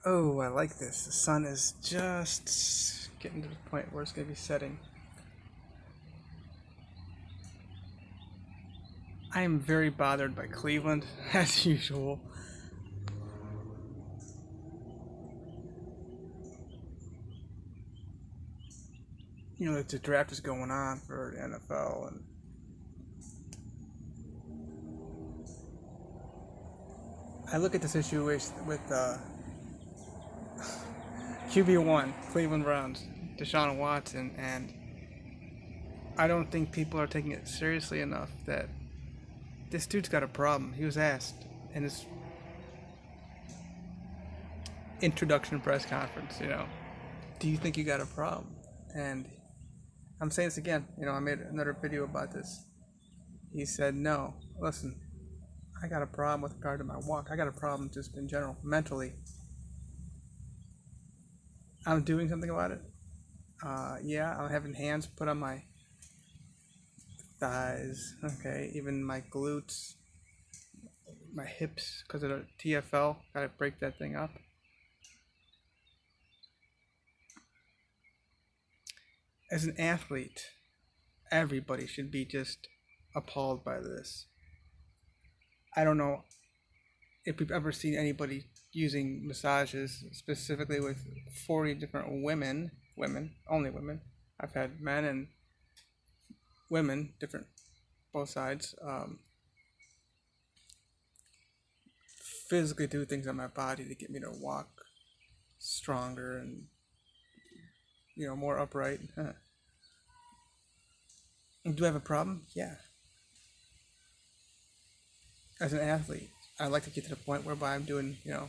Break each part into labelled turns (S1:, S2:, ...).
S1: Oh, I like this. The sun is just getting to the point where it's going to be setting. I am very bothered by Cleveland, as usual. You know, the draft is going on for the NFL, and I look at the situation with QB1, Cleveland Browns, DeShaun Watson, and I don't think people are taking it seriously enough that this dude's got a problem. He was asked in his introduction press conference, do you think you got a problem? And I'm saying this again, I made another video about this. He said, no, listen, I got a problem with regard to my walk. I got a problem just in general, mentally. I'm doing something about it. Yeah, I'm having hands put on my thighs, okay, even my glutes, my hips, because of the TFL. Gotta break that thing up. As an athlete, everybody should be just appalled by this. I don't know if you've ever seen anybody using massages specifically with 40 different women, only women. I've had men and women, different, both sides, physically do things on my body to get me to walk stronger and, more upright. Do I have a problem? Yeah. As an athlete, I'd like to get to the point whereby I'm doing, no,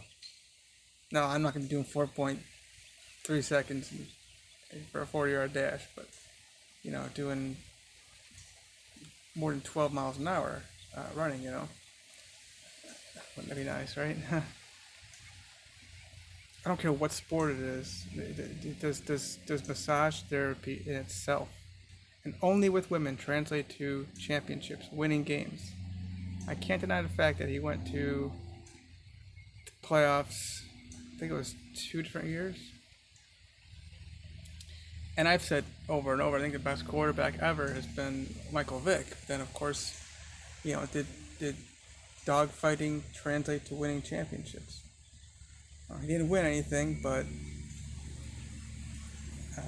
S1: I'm not going to be doing 4.3 seconds for a 40-yard dash, but, doing more than 12 miles an hour running, Wouldn't that be nice, right? I don't care what sport it is. Does massage therapy in itself, and only with women, translate to championships, winning games? I can't deny the fact that he went to the playoffs, I think it was 2 different years. And I've said over and over, I think the best quarterback ever has been Michael Vick. Then, of course, did dogfighting translate to winning championships? He didn't win anything, but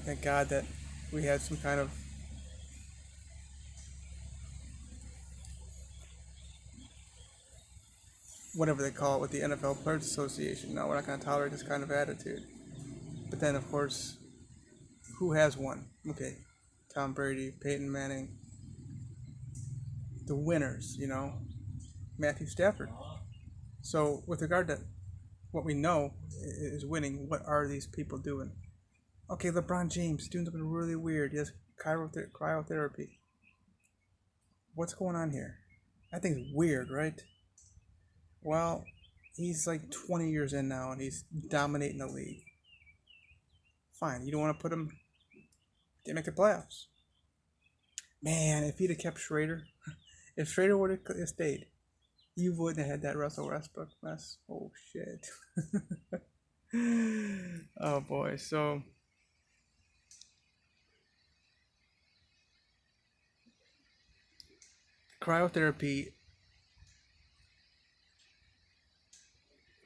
S1: thank God that we had some kind of whatever they call it with the NFL Players Association. No, we're not going to tolerate this kind of attitude. But then, of course, who has won? Okay, Tom Brady, Peyton Manning, the winners, Matthew Stafford. So, with regard to what we know is winning, what are these people doing? Okay, LeBron James doing something really weird. He has cryotherapy. What's going on here? I think it's weird, right? Well, he's like 20 years in now, and he's dominating the league. Fine, you don't want to put him. They make the playoffs. Man, if he'd have kept Schrader, if Schrader would have stayed, you wouldn't have had that Russell Westbrook mess. Oh shit. Oh boy. So cryotherapy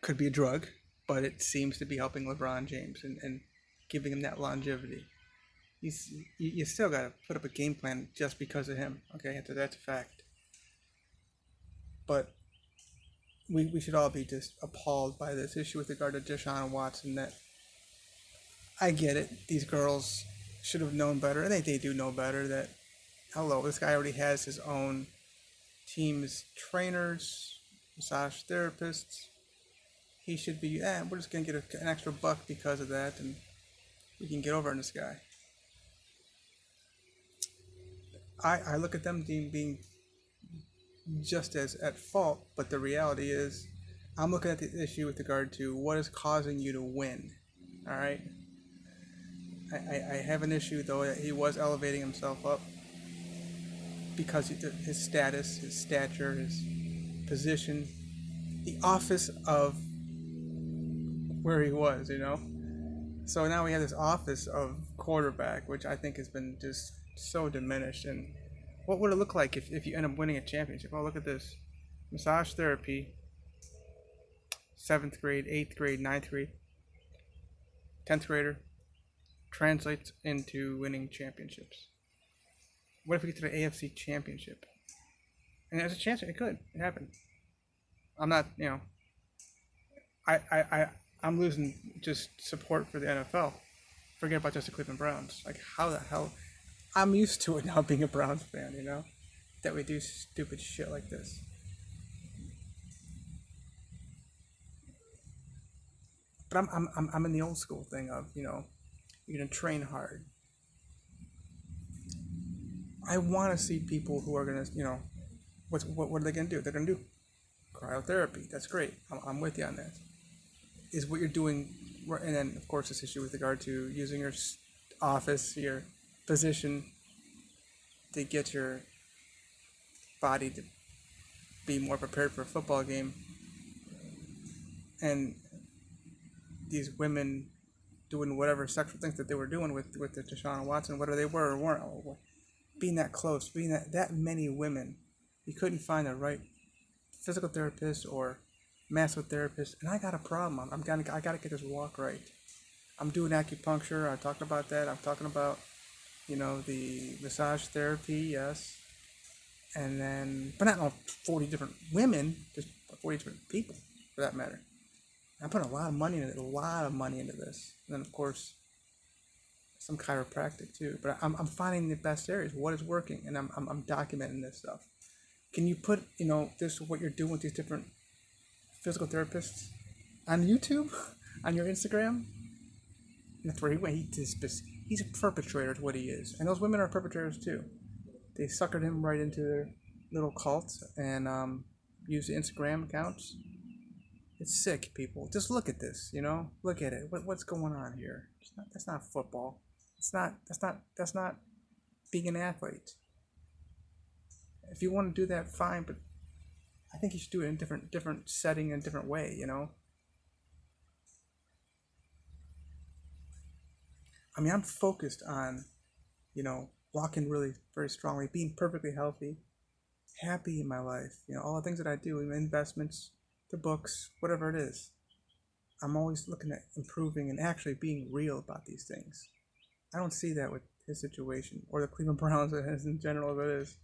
S1: could be a drug, but it seems to be helping LeBron James and giving him that longevity. You still got to put up a game plan just because of him. Okay, that's a fact. But we should all be just appalled by this issue with regard to DeShaun Watson. That I get it. These girls should have known better. I think they do know better. That hello, this guy already has his own team's trainers, massage therapists. He should be. We're just gonna get an extra buck because of that, and we can get over on this guy. I look at them being just as at fault, but the reality is, I'm looking at the issue with regard to what is causing you to win. All right. I have an issue though that he was elevating himself up because his status, his stature, his position, the office of where he was, you know. So now we have this office of quarterback, which I think has been just so diminished. And what would it look like if you end up winning a championship? Oh, look at this. Massage therapy, 7th grade, 8th grade, 9th grade, 10th grader, translates into winning championships. What if we get to the AFC championship? And there's a chance it could. It happened. I'm not, I'm losing just support for the NFL. Forget about just the Cleveland Browns. Like, how the hell? I'm used to it now being a Browns fan, that we do stupid shit like this. But I'm in the old school thing of, you're going to train hard. I want to see people who are going to, what are they going to do? They're going to do cryotherapy. That's great. I'm with you on that. Is what you're doing, and then of course this issue with regard to using your office, your position, to get your body to be more prepared for a football game, and these women doing whatever sexual things that they were doing with the DeShaun Watson, whether they were or weren't, being that close, being that many women, you couldn't find the right physical therapist or massotherapist, and I got a problem. I gotta get this walk right. I'm doing acupuncture. I talked about that. I'm talking about, the massage therapy, yes, and then, but not all 40 different women, just 40 different people for that matter. I'm putting a lot of money into this, and then of course, some chiropractic too. But I'm finding the best areas, what is working, and I'm documenting this stuff. Can you put, this what you're doing with these different physical therapists on YouTube, on your Instagram? And that's where he went. He's a perpetrator, is what he is, and those women are perpetrators too. They suckered him right into their little cult and use the Instagram accounts. It's sick, people. Just look at this. Look at it. What's going on here? That's not football. That's not being an athlete. If you want to do that, fine, but I think you should do it in different setting and different way, I mean, I'm focused on, walking really very strongly, being perfectly healthy, happy in my life, all the things that I do, investments, the books, whatever it is. I'm always looking at improving and actually being real about these things. I don't see that with his situation or the Cleveland Browns as in general as it is.